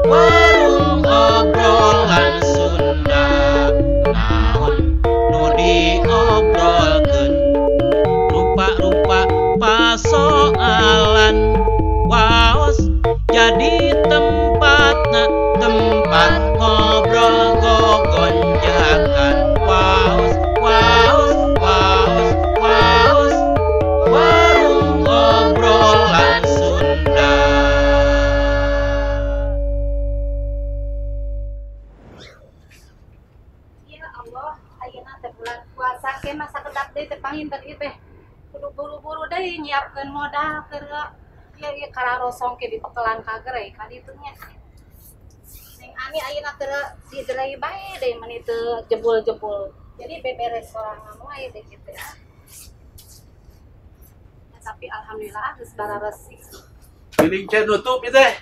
warung obrolan Sunda naon nu diobrolkeun rupa-rupa pasoalan waos jadi tempatna tempat ngobrol gogonjakan waos waos waos waos warung obrolan Sunda. Ya Allah, ayeuna teh bulan puasa ke masa kedak deui teh panginten ieu teh. Kudu buru-buru deui nyiapkeun modal keur ieu kararosong ke di pekelan kagerei ka ditu nya. Neng Ani ayeuna teh diderei bae deui mun teu jebul-jebul. Jadi beberes sorangan wae deh kitu ya. Ya, tapi alhamdulillah geus bararesik. Piring teh nutup ieu teh.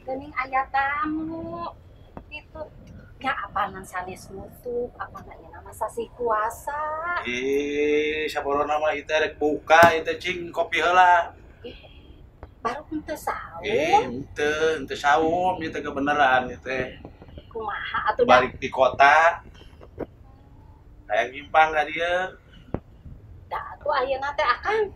Geuning aya tamu. Itu ya apaanan sanes nutup, apana ieu nama sasi puasa. Saboro nama ieu teh rek buka ieu teh cing kopi heula. Baru henteu saum. Henteu saum ieu teh kebeneran ieu teh. Kumaha atuh Balik di kota. Hayang nyimpang ka dieu. da atuh ayeuna teh akan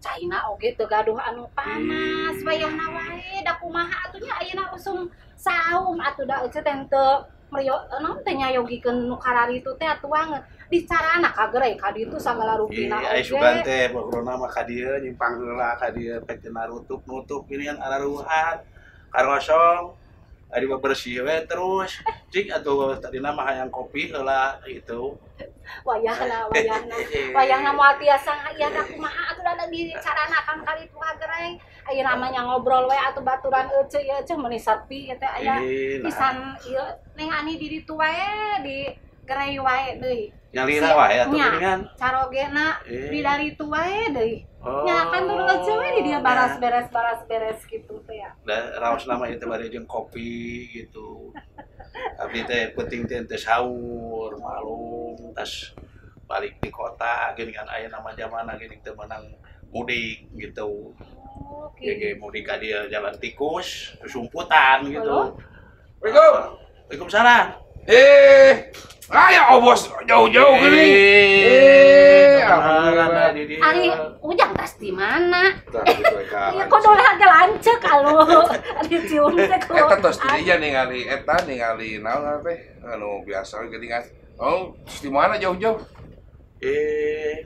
Caina oge teu gaduh anu panas, wayahna wae da kumaha atuh nya ayeuna usum saum atuh da euceut teh teu meriyo naon teh nyayogikeun nu kararitu teh atuh banget. Dicarana kagerei ka ditu sagala rutina Aya oge. sugan teh bakurona mah ka dieu nyimpang heula ka dieu pek cenah nutup ginian araruhan. Karosong ari bersih we terus. Cik atuh tadina mah hayang kopi heula gitu. Wayahna moal tiasa aya da kumaha atuh da dicaranakan kali itu kagerei. Aya namanya ngobrol we atuh baturan euceu ieu ceuh meuni sepi teh aya pisan ieu Neng Ani di ditu wae di gerei wae deui. Nyalira wae atuh geuningan. Carogena di dari tu wae deui. Nya kan turu euceu we di dia baras beres kitu teh ya. Da raos nama itu bari jeung kopi gitu. Abdi teh penting teh teu sahur, malum tas balik di kota geuningan aya nama zamanna geuning teu meunang mudik gitu. Ge mudik ka dieu jalan tikus, sumputan gitu. Assalamualaikum. Waalaikumsalam. Ayo bos jauh-jauh geuning. Alhamdulillah di dieu. Ari ujang tas di mana? Ya kok dole harga lanceuk alo. Ari cium teh kok. Eta tos di dieu ningali naon teh anu biasa geuningan. Oh, di mana jauh-jauh?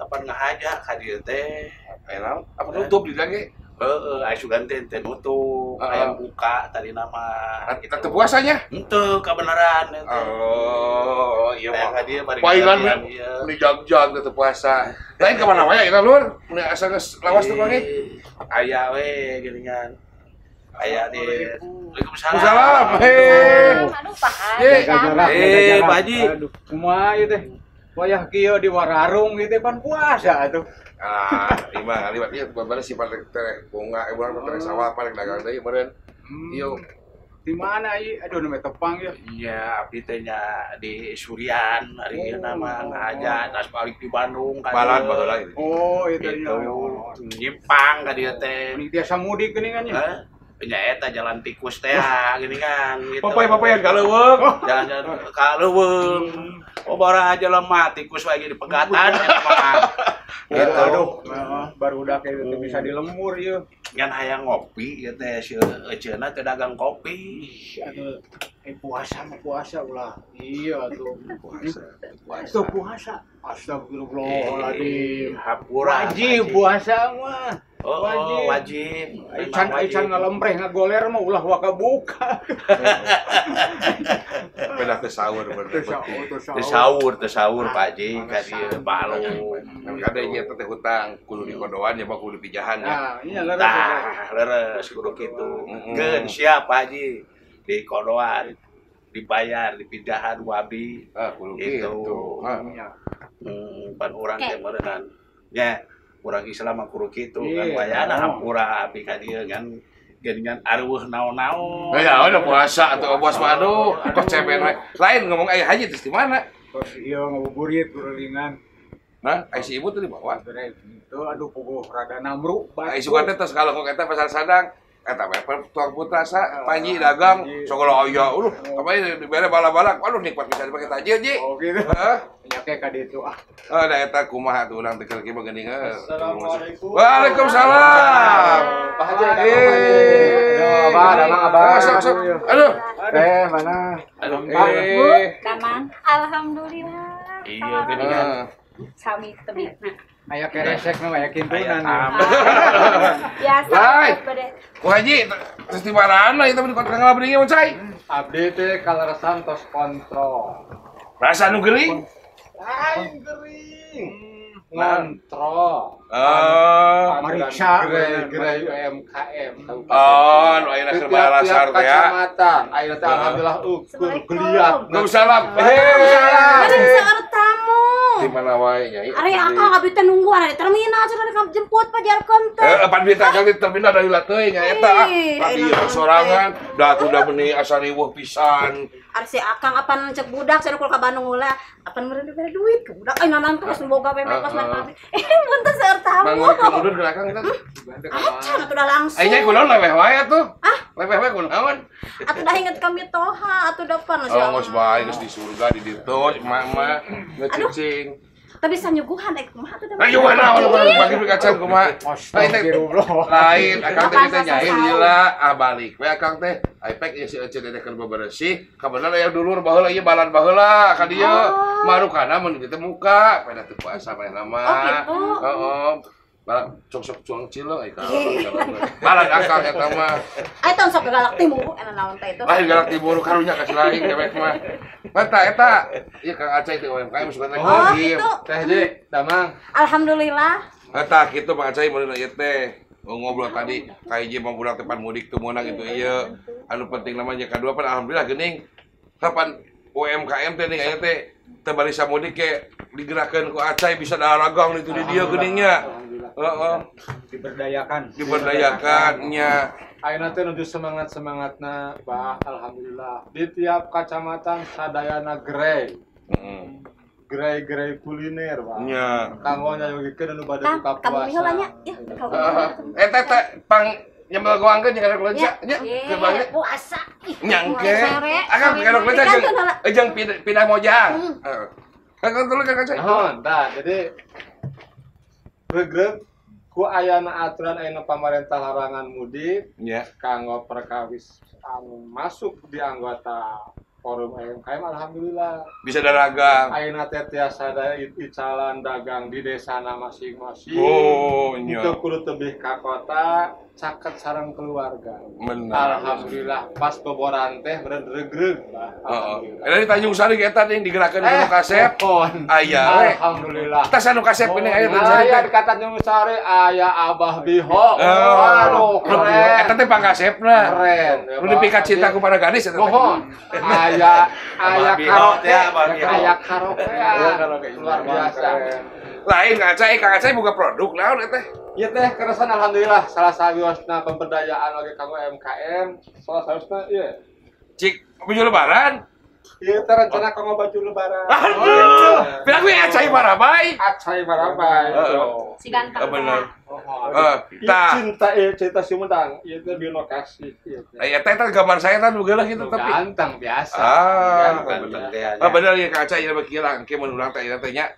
Kapan ngahaja ka dieu teh? Naon? Apa nutup di lagi? Aya sugan teh nutup, aya buka tadi nama. Tetep puasanya? Henteu kabeneran eta. Oh, iya mah. Ka dieu bari Palingan ini jag-jag tetep puasa. Lain ka mana wae eta lur? Mun asa geus lawas teh panggih. Aya we geuningan. Aya di Waalaikumsalam. Salam. Aduh pahan. Pak Haji. Aduh, kumaha ieu teh? Wayah kieu di wararung ieu teh pan puasa atuh. Imah liwat ieu babana si parek teh bunga urang teh sawah parek dagang deui meureun. Ieu Di mana ieu? Aduh nu tepang ya. Iya, abdi teh nya di Surian, ari ieu nama ngahaja tas balik di Bandung ka balan baheula ieu. Oh, itu gitu. Nyimpang ka dieu teh. Ini tiasa mudik geuningan nya. Hah? Nya eta jalan tikus teh geuningan gitu. Papai galeuweung. Jalan kaleuweung. Oh bara aja lemah tikus wae di pegatan eta mah. Gitu. Aduh, baru udah kayak gitu bisa dilemur ieu. Ngan hayang ngopi ieu teh si euceuna teh dagang kopi. Atuh puasa mah puasa ulah. Iya tuh. Puasa. Puasa. Astagfirullahaladzim. Hapura. Wajib puasa mah. Oh, wajib. Aican ngalempreh ngagoler mah ulah waka buka. Pedah teh sahur bener. Teu sahur Pak Haji ka dieu balung. Kade ieu teh hutang kudu dikodoan ya kudu dipijahan ya. Nah, iya Leres kudu kitu. Geun siap Pak Haji. Di kodoan dibayar dipijahan wabi. Kudu gitu. Pan urang teh meureunnan. Ya, urang Islam mah kudu kitu kan wayana hampura abi ka dieu kan geuningan areueuh naon-naon. Ya udah puasa atuh bos mah aduh, kos cepen we. Lain ngomong aya haji di mana? Terus iya ngabuburit kuringan. Nah, ai si ibu tuh dibawa. Itu aduh puguh rada namru. Ai sugan teh tos kalau kok eta pasar sadang. eta mah tuang putra sa Panji dagang segala aya apa dibere bala-bala aduh nikmat bisa dipake tajir ji Oh gitu. heeh Ya kayak ka ditu ah. da eta kumaha tuh urang teh keur kieu geuning Assalamualaikum. Waalaikumsalam Pak Haji. Aduh, abah. Sok. Aduh Teh mana? Damang, alhamdulillah. Iya geuningan. Sami tebitna. Aya keresek mah aya kintunan. Biasa Lai. bade. Wah Haji terus di mana itu di kota ngabring mun cai Abdi teh kaleresan tos kontrol. rasa nu geuring Aing gering. Ngontrol. Mariksa Gerai UMKM. oh nu ayeuna keur balasar teh ya Kecamatan. Ayeuna teh alhamdulillah ukur geliat. Waalaikumsalam Ada seorang tamu. di mana wae nyai Ari akang abdi teh nungguan di terminal cenah jemput pajarkeun teh. pan bita kali terminal dari lateuy nya eta tadi sorangan da tuh da meuni asa riweuh pisan Ari si akang apan cek budak cenah kul ka Bandung heula. Apan meureun dibere duit ke budak ai nanan terus boga we kos naik pabrik. Mun teh seueur tamu. mangga kemudian gerakang eta Acan atuh da langsung. ai nyai kunaon leweh wae atuh leweh wae kunaon Atuh dah inget kami toha atuh depan oh geus bae geus di surga di ditu mama ngecicing tapi bisa nyuguhan kumaha atuh da. ayo naon bagi kacang kumaha lain akang teh kita nyai lila balik we akang teh ipek ieu si Ece dedek keur bebersih kabener aya dulur baheula ieu balan baheula ka dieu marukana mun kitu muka pada teu puasa bae nama heeh balan sok cuang cileu ai ka balan akang eta mah Ai tong sok galak timur enak naon teh itu. lain galak tibur karunya ka lain dewek mah eta ieu Kang Acai teh UMKM suka teh Oh gitu. Teh Ji, damang. Alhamdulillah. eta kitu Kang Acai mun ieu teh ngobrol tadi ka hiji mah budak tepan mudik teu meunang gitu ieu anu penting namanya kadua pan alhamdulillah geuning kapan UMKM teh ning aya teh teu barisa mudik ke digerakkeun ku Acai bisa daragang itu di dieu geuningnya heeh diberdayakan nya Ayeuna teh nuju semangat-semangatna, Bah, alhamdulillah. Di tiap kacamatan sadayana gerai. Gerai-gerai kuliner, Bah. nya Kanggo nyayogikeun anu bade Tah, buka kamu puasa. mihulanya. Ya, kamu. eta teh pang nyambel goangkeun jeung karek lenca nya keur bangga Puasa. nyangke akan karek lenca jeung pindah mojang heeh kan tuluy Kang Acai Tah, jadi regreg ku ayana aturan ayeuna pamarentah larangan mudik nya kanggo perkawis anu masuk di anggota forum UMKM alhamdulillah. bisa daragang Ayeuna teh tiasa ada icalan dagang di desana masing-masing. oh nya Itu kudu tebih ka kota caket sareng keluarga. benar Alhamdulillah pas boboran teh beureun regreg. Alhamdulillah. Ada di Tanjung Sari eta yang digerakkeun anu kasep. Pon. Aya we. Alhamdulillah. Tas anu kasep ini aya Tanjung Sari. Aya di kata Tanjung Sari aya Abah Biho. Oh, Aduh, keren. Eta teh pangkasepna. Keren. Nu dipikat cinta kepada gadis eta. Mohon. Aya karaoke. Aya Iya, karaoke. Luar biasa. Lain Kang Acai boga produk naon eta? Ieu teh keresan alhamdulillah salah sawiosna pemberdayaan lagi kanggo UMKM. Salah sawiosna ieu. Cik baju lebaran. Ieu teh rencana kanggo baju lebaran. Aduh. Bilang gue Acai Marabai. Acai Marabai. Si ganteng. Bener. Tah. Cinta Sumedang. Ieu teh di lokasi ieu teh. Aya teh gambar saya teh geuleuh gitu tapi. Ganteng biasa. Ganteng teh nya. Bener ya Kang Acai ieu beuki langke mun urang teh ieu teh nya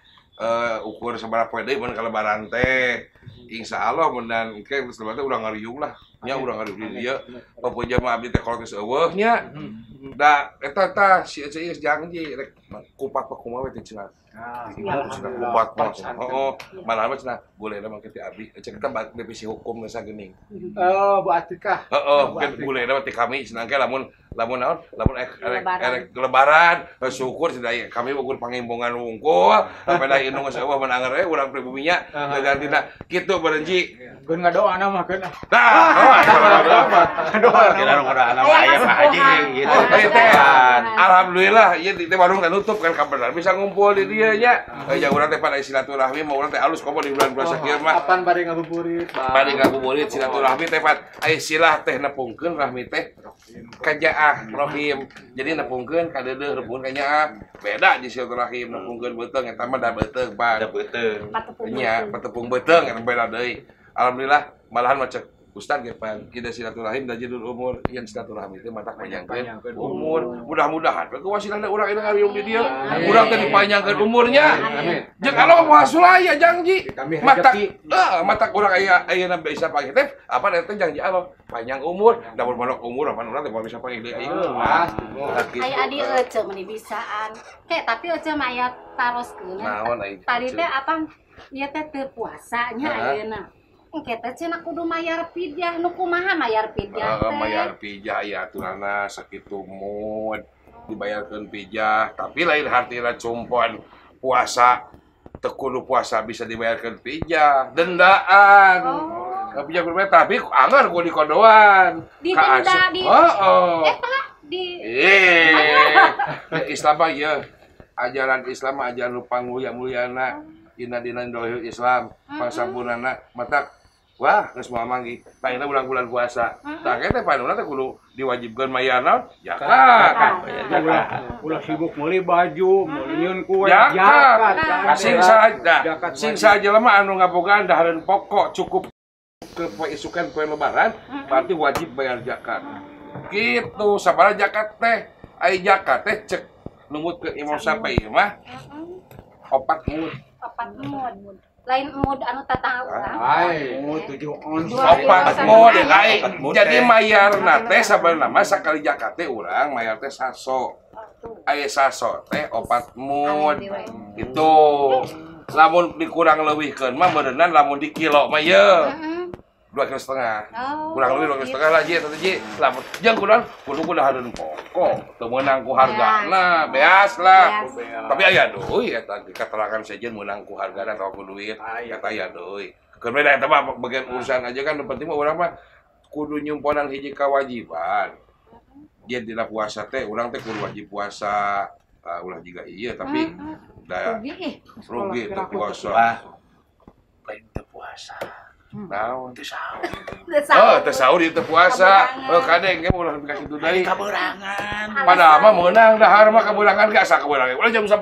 ukur sabaraha poe deui mun ka lebaran teh. Insyaallah mun dan engke lebaran teh urang ngariung lah. Nya urang ngariung di dieu. Popoja mah abdi teh kolot geus eueuh nya. Da eta si Ece geus janji rek kupat pak kumaha we teh cenah. Kupat mah. Heeh, malahan mah cenah boleh mah teh abdi. Ece kita divisi hukum geus geuning. Bu Atikah. Heeh, mungkin boleh mah teh kami cenah ge lamun naon? Lamun erek lebaran, syukur cenah kami ukur pangimbongan wungkul, sampai da indung geus eueuh menang we urang pribuminya gantina kitu berenji. Gun ngadoana mah keun. Kira ora anak aya Pak Haji gitu. Alhamdulillah ieu teh warung teh nutup kan kabener bisa ngumpul di dieu nya. Ya urang teh pada silaturahmi mau urang teh alus komo di bulan puasa kieu mah. Kapan bari ngabuburit? Bari ngabuburit silaturahmi teh pat aya silah teh nepungkeun rahmi teh kajaah rohim. Jadi nepungkeun ka deudeuh nepungkeun ka nyaah. Beda di silaturahim nepungkeun beuteung eta mah da beuteung pan. Da beuteung. Nya patepung beuteung eta beda deui. Alhamdulillah malahan mah cek Ustaz ge kita silaturahim dan judul umur yang silaturahmi itu mata panjangkeun umur. Mudah-mudahan we wasilana urang ina ngariung di dieu. Urang teh dipanjangkeun umurnya. Jeung Allah moal sulaya janji. Mata urang ayeuna bisa panggil teh apa teh janji Allah panjang umur, da mun manok umur pan urang teh moal bisa panggil deui ayeuna. Pasti. Aya adi ece meuni bisaan. Tapi ece mah aya taroskeun. Naon ai? Tadi teh apa? Ieu teh teu puasanya ayeuna. Kita cenah kudu mayar pidyah, nu kumaha mayar pidyah teh? Mayar pidyah ya aturanna sakitu mood dibayarkeun pidyah, tapi lain hartina cumpon puasa teu kudu puasa bisa dibayarkeun pidyah, dendaan. Pidyah berbeda tapi anggar ku dikodoan. Didenda di. Eta di. Islam mah ieu. Ajaran Islam ajaran nu pangmulia-muliana. Inna dina dohil Islam, pasapunana mata wah, geus moal manggi. Paina bulan-bulan puasa. Tah teh panuna teh kudu diwajibkeun mayar naon? Zakat. Ulah sibuk meuli baju, meuli nyieun kue, zakat. Sing saja mah anu ngabogaan dahareun pokok cukup ke isukan poe lebaran, berarti wajib bayar zakat. Gitu, sabaraha zakat teh? Ai zakat teh cek numut ke Imam Syafi'i mah 4 mud. 4 mud. Lain mud anu tatang urang. Mud 7 ons. 4 mud ai. Jadi mayarna teh sabenerna mah sakali zakat teh urang mayar teh saso. Aya saso teh 4 mud. Itu. Lamun dikurang leuwihkeun mah beuneunan lamun di kilo mah yeuh. 2,5 kilo. Kurang lebih 2,5 kilo lah ji eta ji. Lamun jeung kudu hareun pokok, teu meunang ku hargana, beas lah. Tapi aya deui eta keterangan sejen meunang ku hargana atau ku duit, eta aya deui. Keur beda eta mah bagian urusan aja kan, penting mah urang mah kudu nyumponan hiji kewajiban. Dia dina puasa teh urang teh kudu wajib puasa. Ulah juga iya tapi rugi teu puasa. Lain teu puasa. Naon Teu sahur. teu sahur ieu teu puasa. Kadeng ge ulah ka kitu deui. Kaberangan. Padahal mah meunang dahar mah kaberangan ge asa kaberangan. Ulah jam 10.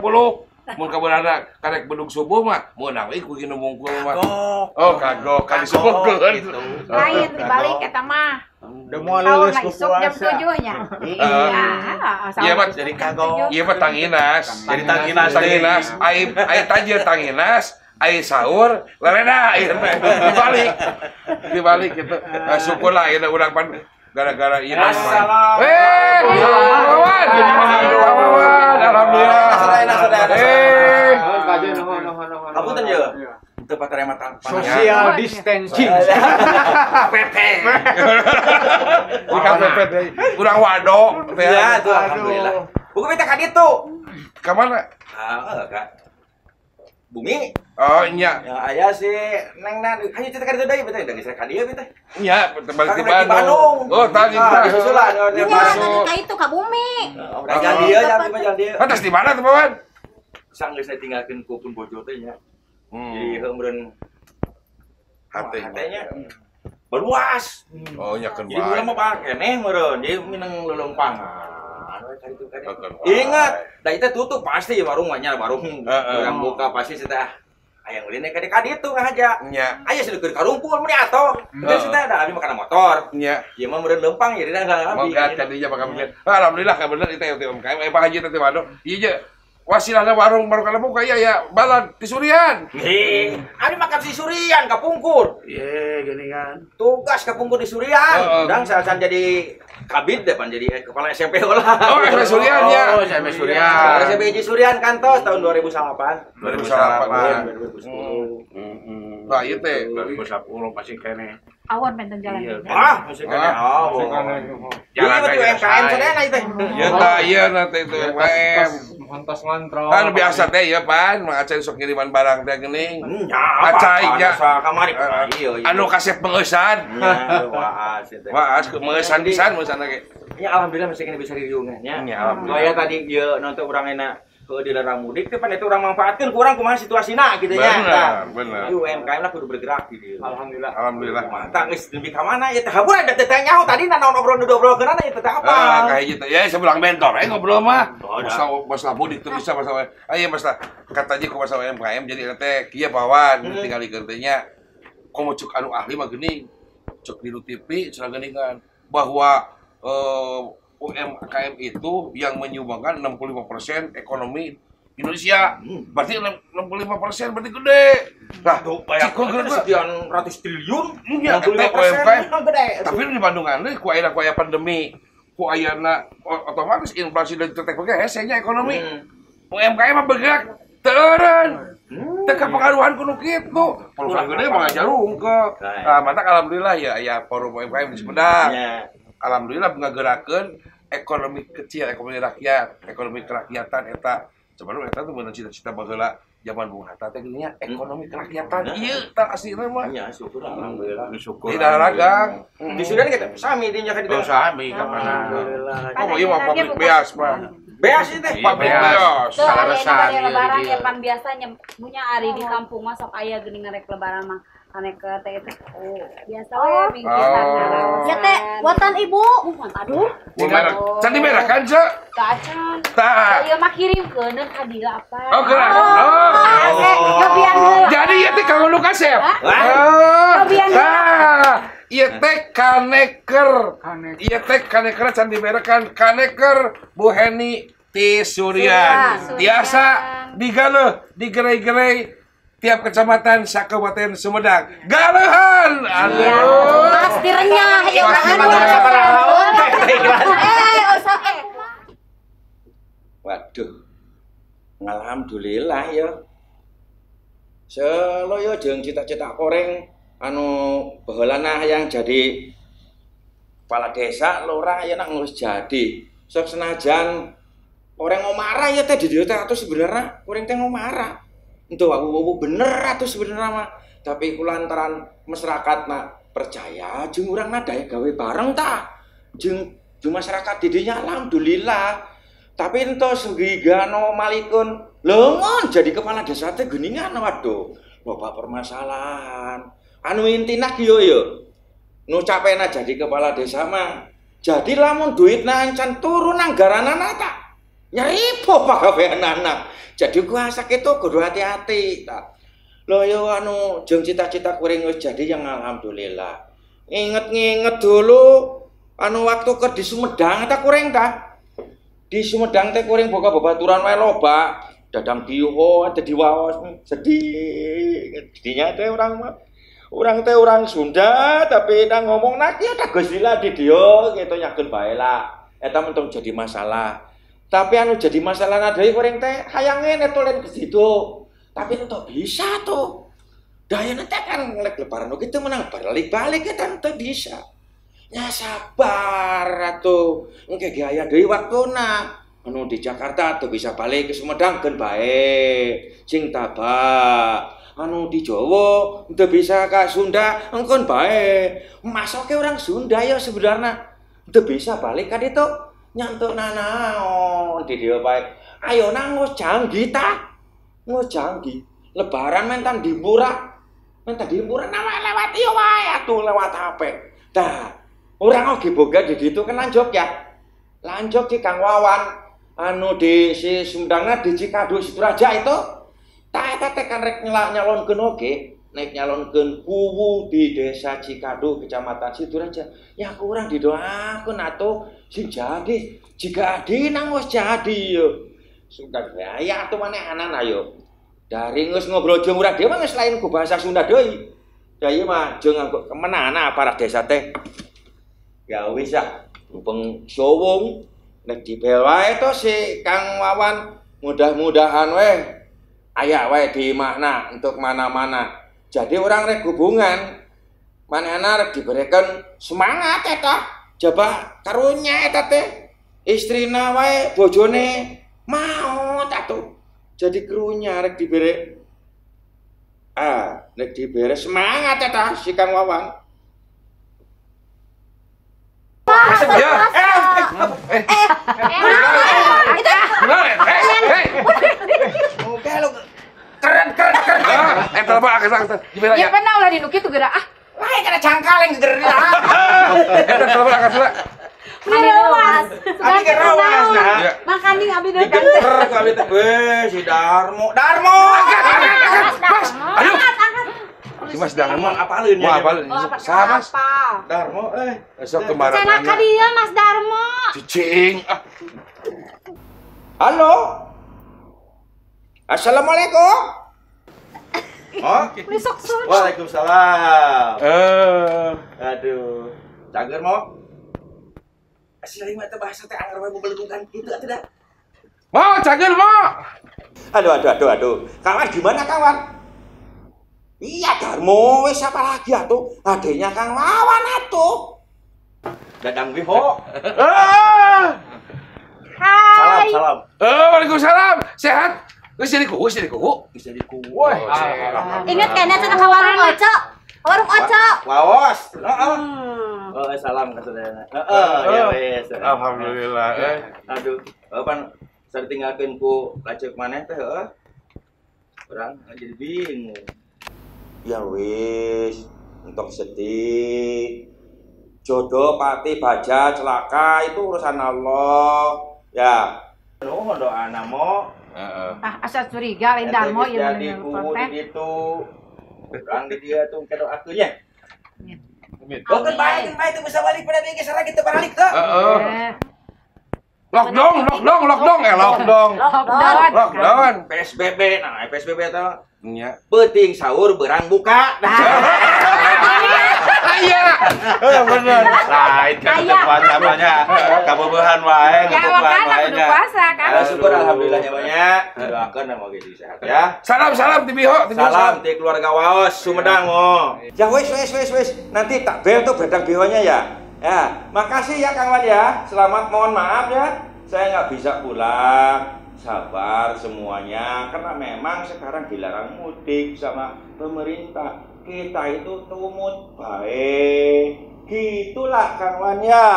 Mun kaberangan karek bedug subuh mah meunang we ku kieu mungkul mah. Kagok ka disubuhkeun. Lain dibalik eta mah. Udah mau lulus ke Jam puasa. 7-nya. Iya mah Jadi kagok. ieu mah tanginas. Jadi tanginas. Ai tajir tanginas. Ai sahur, lerena ieu teh. Dibalik gitu. Syukurlah ieu urang pan gara-gara ieu. Wawan. Alhamdulillah. Kapunten ye. Teu patare mata Social distancing. PT. Ika pepet deui. Urang wado teh. Ya, tuh alhamdulillah. Buku minta ka ditu. Ka mana? Kak. Bumi. Oh nya. Ya aya si Neng na. Hayu cerita ka ditu deui beteh, da geus ka dieu beteh. Nya balik di Bandung. Bandung. Oh tadi Susulan dia masuk. Ka itu ka bumi. Jangan dia, jangan dia. Pantas di mana tuh, Pawan? Sang geus saya tinggalkeun ku pun bojo teh nya. Jadi heureun hatenya beruas. Oh nya keun Jadi urang mah keneh meureun, jadi minang lelompangan. Ingat, da itu tutup pasti warungnya, warung urang buka pasti kita aya ulin ka ditu ngahaja. Nya. Aya sedeukeun karumpul meni atoh. Geus kita da abi makan motor. Nya. Ieu mah meureun lempang jadi da abi. Moga tadinya bakal mungkin. Alhamdulillah ka bener itu UMKM. Pak Haji teh Bandung. Ieu je wasilahna warung baru kana buka ya balad di Surian. Abi makan si Surian kapungkur. Gini kan. Tugas kapungkur di Surian. Udang sasan jadi kabid depan jadi kepala SMP lah. Oh, SMP Surian ya. Oh, SMP Surian. SMP Surian kantos tahun 2008. 2010. Nah, ieu teh 2010 masih kene. Awan benteng jalan. Masih kene. Jalan UMKM sadayana itu. Ieu tah ieu nanti itu UMKM. Mantas ngantrol. Kan biasa teh ieu pan, Mang Aceh sok ngiriman barang teh geuning. Acai nya. Kamari. Anu kasep pengesan. Waas teh. Waas kemeusan pisan meusan ge. Ya alhamdulillah masih kene bisa diriungan nya. Ya alhamdulillah. Kaya tadi ieu nonton urang enak di larang mudik teh pan itu urang manfaatkeun ku urang kumaha situasina kitu nya. Bener. UMKM lah kudu bergerak gitu. Alhamdulillah. Mantap geus nepi ka mana ieu teh habur ada teh nyaho tadi naon obrol-obrolkeun ieu teh apa? Kayak gitu. Ya sebelang bentor ngobrol mah. Masalah mudik teu bisa masalah. Aya masalah kata ji ku masalah UMKM jadi teh kieu pawan tinggal di teh nya. Komo cuk anu ahli mah geuning. cek di TV serageningan bahwa UMKM itu yang menyumbangkan 65% ekonomi Indonesia. Berarti 65% berarti gede. Nah, Bayangkan gede sekian ratus triliun. Iya, 65% gede. tapi di Bandungan deh, ku aya pandemi, ku ayana otomatis inflasi dan tetek pakai hesenya ekonomi. UMKM mah bergerak turun. Teka pengaruhan kuno kitu. Perusahaan gede mah jarung ke. Nah, mata alhamdulillah ya forum UMKM di Sumedang. Alhamdulillah ngagerakeun ekonomi kecil, ekonomi rakyat, ekonomi kerakyatan eta. Sebenarnya eta tuh bener cita-cita baheula zaman Bung Hatta teh geunya ekonomi kerakyatan. Ieu tah aslina mah. Ya, syukur alhamdulillah. Syukur. Di Daragang. Di Sudan kita sami dinya ka di Oh, sami kapan? Oh, ieu mah pabrik beas mah. Beas itu teh. Pabrik beas. Tuh Kalau hari resah, ini iya, lebaran iya. ya pan biasanya punya hari di kampung masuk aya geuning ngarek lebaran mah ane ke teh itu. Biasa we bingkisan ngaraosan. Ya teh, buatan ibu. Aduh, Gimana? Candi merah kan, Cek? kacan. Tah. Ieu mah kirimkeun ka dieu apa? Oh, keren. Oh. Nyobian heula. Jadi ieu teh kanggo nu kasep. Nyobian heula. Tah. Ieu teh kaneker. Ieu teh kaneker candi merah kan kaneker Bu Heni ti Suryan. Suryan. Biasa digaleuh, digerei-gerei tiap kecamatan sakebupaten Sumedang. Galeuhan. Aduh. Pasti renyah ya Pasti kan. renyah. Waduh. Alhamdulillah ya. Seloyo jeung cita-cita koreng anu baheulana yang jadi kepala desa lurah ya nak ngurus jadi. Sok senajan orang ngomara ya teh di dieu teh atuh sebenarnya koreng teh ngomara. Itu aku bener atuh sebenarnya mah. Tapi kulantaran masyarakat nak percaya jeung urang nadaya gawe bareng ta. Jeung masyarakat didinya alhamdulillah. Tapi ento sugigano malikun lengon jadi kepala desa teh geuningan waduh. Loba permasalahan. Anu intina ki yo. Nu capena jadi kepala desa mah. Jadi lamun duitna encan turun anggaranana ta. Nyeripo pagaweanana. Jadi kuasa kitu kudu hati-hati ta. Lho yo anu jeung cita-cita kuring wis jadi yang alhamdulillah. Inget-inget dulu anu waktu ke di Sumedang ta kuring ta. Di Sumedang teh kuring boga babaturan wae loba. Dadang diho ada di waos sedih. Dinya teh urang teh urang Sunda tapi nang ngomong nak ya ada gosila di dia gitu nyakeun bae lah. Eta mentung jadi masalah. Tapi anu jadi masalah nadai goreng teh hayange netolen ke situ. Tapi itu bisa tuh. Daya nanti kan ngelek lebaran gitu menang balik-balik kita nanti bisa. Ya sabar atuh. Engke gaya deui waktuna. Anu di Jakarta tuh bisa balik ke Sumedang kan bae. Sing tabak. Anu di Jawa teu bisa ka Sunda engkon bae. Masoke orang Sunda ya sebenarnya teu bisa balik ka ditu. Nyantuk nanaon di dia baik. Ayo nang ngos janggih ta. Ngos janggih. Lebaran mentan dimurah. Mentan dimurah lewat iya wae atuh lewat HP. Tah, orang oge boga di ditu kan lanjok ya. Lanjok di Kang Wawan anu di si Sumedangna di Cikadu Siduraja itu. Tah eta teh kan rek nyalonkeun oge. Naik nyalonkeun kuwu di desa Cikadu kecamatan Siduraja ya kurang didoakeun atuh sing jadi jika adina wis jadi yo sudah ya atuh manehanan ayo dari geus ngobrol jeung urang dhewe geus lain ku bahasa Sunda deui ya ieu mah jeung anggo kemenana para desa teh ya wis ya mumpung sowung nek dibel wae to si Kang Wawan mudah-mudahan we aya wae di makna untuk mana-mana. Jadi orang rek hubungan manehna rek diberikan semangat eta. Coba karunya eta teh istrina wae bojone mau atuh. Jadi krunya rek dibere rek dibere semangat eta si Kang Wawan. Ya. Oke lu Keren. Telepon akang. Gimana Ya ya? pernah ulah di nu kitu geura ah. lain kana cangkaleng geger lah. Telepon akang heula. Abdi rawas. Abi ge rawas nah. Ya. Makani abdi deui. Digeter ka abi teh si Darmo. Pas. Ayo. Si Mas Darmo apaleun mau ya. apaleun. Oh, apa? Saha Mas? Darmo Esok kemarin. Cenah ka dieu Mas Darmo. Cicing. Halo. Assalamualaikum. Oh, Besok sun. Waalaikumsalam. Aduh. Cager mau? Asli mah teh bahasa teh anggar we beleungkan kitu atuh da. Mau cager mau. Aduh. Kawan gimana kawan? Iya Darmo, wis siapa lagi atuh? Adenya Kang Wawan atuh. Dadang Wiho. Hai. Salam. Waalaikumsalam. Sehat? Geus jadi kuku. Bisa di ku. Woi. Ingat kayaknya cenah ka warung Oco. Warung Oco. Waos. Hmm. Oh, salam ka saudara. Ya wes. Alhamdulillah. Aduh, pan saya tinggalkeun ku lacek maneh teh heuh. Urang jadi bingung. Ya wis, entok sedih. Jodoh pati baja celaka itu urusan Allah. Ya. Nuhun doana mo. Asa curiga lain Darmo ieu jadi ku di ditu. Urang di dia tuh ke doakeunnya. Oh, kan bae teh bisa balik pada dia geus lagi teu balik teh. Lockdown. PSBB, nah PSBB teh Nya. penting sahur berang buka. Aya. Bener. Lain kan puasa banyak. Kabobohan wae, kebutuhan wae nya. Syukur alhamdulillah nya banyak. Doakeun moga jadi sehat ya. Salam ti Biho. Salam ti keluarga Waos Sumedang oh. Ya wis. Nanti tak bel tuh bedang bihonya ya. Ya, makasih ya Kang Wan ya. Selamat, mohon maaf ya. Saya nggak bisa pulang. Sabar semuanya, karena memang sekarang dilarang mudik sama pemerintah. Kita itu tumut baik. Gitulah Kang Wan ya.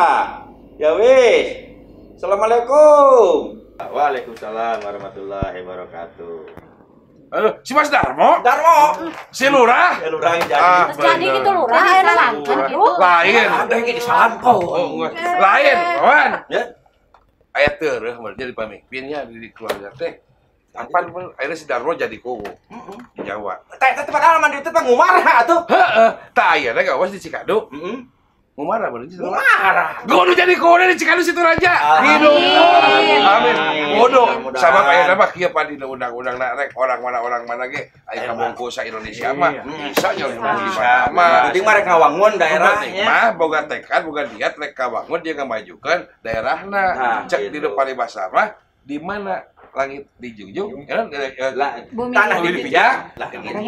Ya wis. Assalamualaikum. Waalaikumsalam warahmatullahi wabarakatuh. Halo, si Mas Darmo? Darmo, Si Lurah? ya lurah jadi. Jadi gitu lurah aya langkan gitu. Lain. Ada yang di salampo. Lain, kawan. Ya. Aya teureum jadi pamimpinnya di keluarga teh. Kapan pun akhirnya si Darmo jadi kubu di Jawa. Teh padahal mandi itu pengumar atuh. Heeh, tah aya teh gawas di Cikadu. Ngumara bener sih. Marah. Kudu jadi kudu di Cikadu situ raja. Hidup. Amin. Kudu. Sama aya mah kieu padi undang-undang rek orang mana ge aya kabongko sa Indonesia mah bisa nya di mana. Penting mah rek ngawangun daerahnya. Mah boga tekad boga niat rek kawangun dia ngamajukeun daerahna. Cek di depan bahasa mah di mana langit di junjung tanah dipijak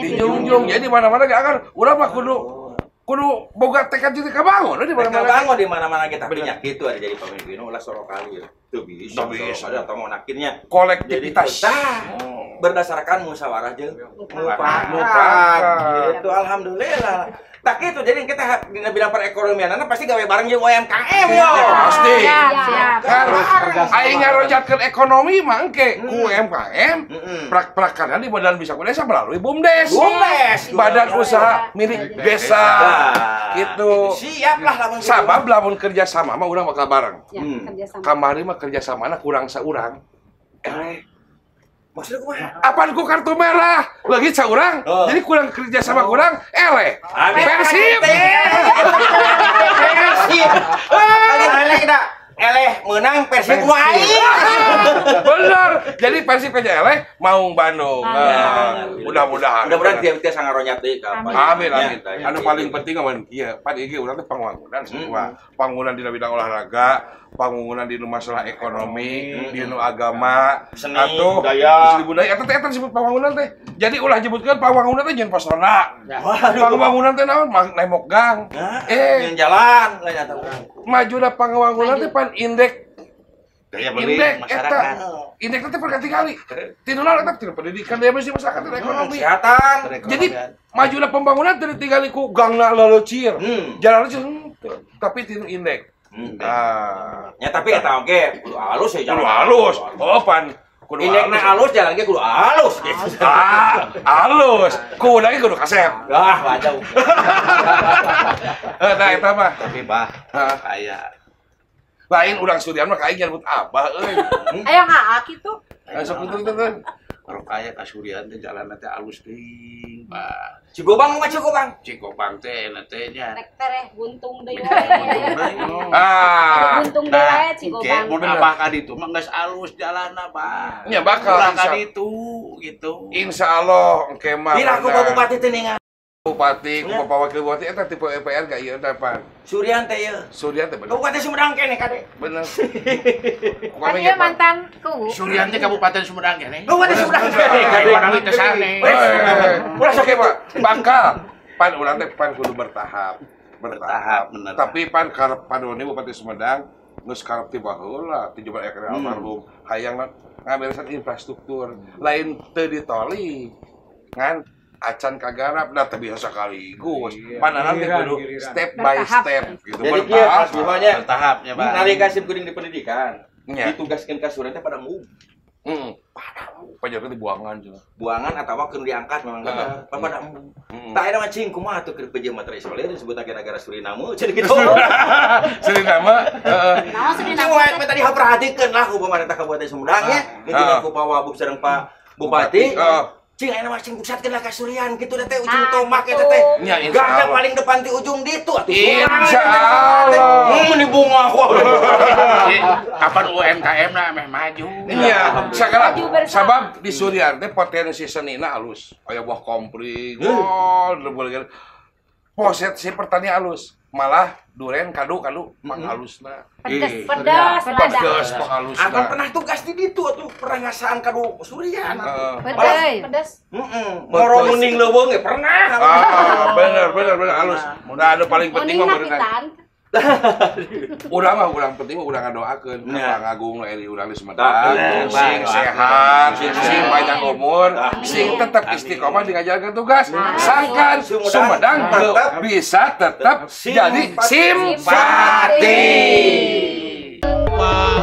di junjung jadi mana-mana gak akan udah mah kudu boga tekad juga kabangun di mana-mana bangun di mana-mana kita belinya gitu ada jadi pemimpin ulah sorok kali ya tuh bisa ada atau akhirnya kolektivitas berdasarkan musyawarah jeung mufakat itu alhamdulillah tak gitu jadi kita di bidang perekonomian pasti gawe bareng jeung UMKM yo pasti Siap. kan aing ngarojatkeun ekonomi mah engke UMKM prak-prakanna di badan bisa ku desa melalui BUMDes badan usaha milik desa gitu siap lah lamun sabab lamun kerja sama mah urang bakal bareng Kerja sama. kamari mah kerja samana kurang saurang maksudnya kumaha apaan ku kartu merah lagi saurang jadi kurang kerja sama kurang Persib eleh menang Persib wae bener jadi Persib aja mau Bandung mudah-mudahan dia sangat ronyat deui ka amin anu paling penting aman ieu pan ieu urang teh pangwangunan semua pangwangunan di bidang olahraga pangwangunan di masalah ekonomi di agama atau budaya eta teh disebut pangwangunan teh jadi ulah nyebutkeun pangwangunan teh jeung pasona pangwangunan teh naon nemok gang jalan maju da pangwangunan teh pan indeks daya beli masyarakat indeks teh per kali tinuna eta tina pendidikan daya beli masyarakat dan ekonomi kesehatan jadi maju da pembangunan teh ditinggali ku gangna leucir jalan tapi tinu indeks ya tapi eta oge kudu halus ya kudu halus pan kudu indekna halus jalan ge kudu halus halus kudu lagi kudu kasep wajah nah eta mah tapi bah aya lain urang Suryan mah ka aing nyebut abah euy Aya ngaak kitu. sok kitu teh kalau kaya ka Suryan teh jalanna teh alus teuing Pak. Cigobang mah Cigobang. Cikobang teh nya. Rek tereh buntung deui. Ah, Buntung Nah, deui Cigobang. mun abah ka ditu mah geus alus jalanna, Pak. nya bakal Ulah ka insya, ditu gitu. insya Allah engke mah. Dira ku bener. Bupati teh ningal. Bupati, ku Bapak Wakil Bupati eta tipe EPR ka ieu dapat. Suryan teh ye. Surya teh bener. Kabupaten Sumedang kene kade. Bener. Kan ieu mantan ku. Suryan teh Kabupaten Sumedang kene. Kabupaten Sumedang kene. Kade orang teh sane. Ulah sok Pak. Bakal pan urang teh pan kudu bertahap. Bertahap, bener. Tapi pan karep padone Bupati Sumedang geus karep ti baheula ti Jabar Ekre almarhum hayang ngaberesan infrastruktur lain teu ditoli ngan acan kagarap da teu biasa sekaligus panana teh kudu step by step gitu Jadi kieu bertahap. aslinya Bertahapnya, Pak. nalika sim kuring di pendidikan. Nya. Ditugaskeun ka suryan teh pada move. Pajakeun dibuangan cenah. Buangan atawa keur diangkat memang bener. Pada move. Tak ada macing kumaha atuh keur PJ matra isolir disebutake negara Suriname jadi gitu. Suriname Naon Cing Suriname? wae tadi haperhatikeun lah ku pemerintah Kabupaten Sumedang ya. Itu ku Pak Wabub sareng Pak Bupati. Cing ayeuna mah cing pusatkeun lah ka Suryan kitu teh ujung tomak eta teh. Nya insya Garda Allah. paling depan ti ujung ditu atuh. Insya Allah. Mun bunga aku. Kapan UMKM na meh maju. Iya, sekarang Maju bersama. sabab di Suryan teh potensi senina halus. Aya buah kompri, gol, potensi pertanian halus. Malah duren kadu panghalusna. Pedas lada. Pedas panghalusna. Akan pernah tugas di ditu atuh pernah ngasaan kadu Suryan. Pedas. Moro muning leuweung ge pernah. Bener halus. Mudah anu paling penting mah Muning berenang. pitan. Urang penting mah urang ngadoakeun Nah. Kang Agung eri urang di Tak, Sumedang, bener, sing Pak. sehat, sing panjang umur, sing tetap istiqomah di ngajalankeun tugas. Sangkan Sumedang tetap bisa tetap jadi simpati. simpati. Wow.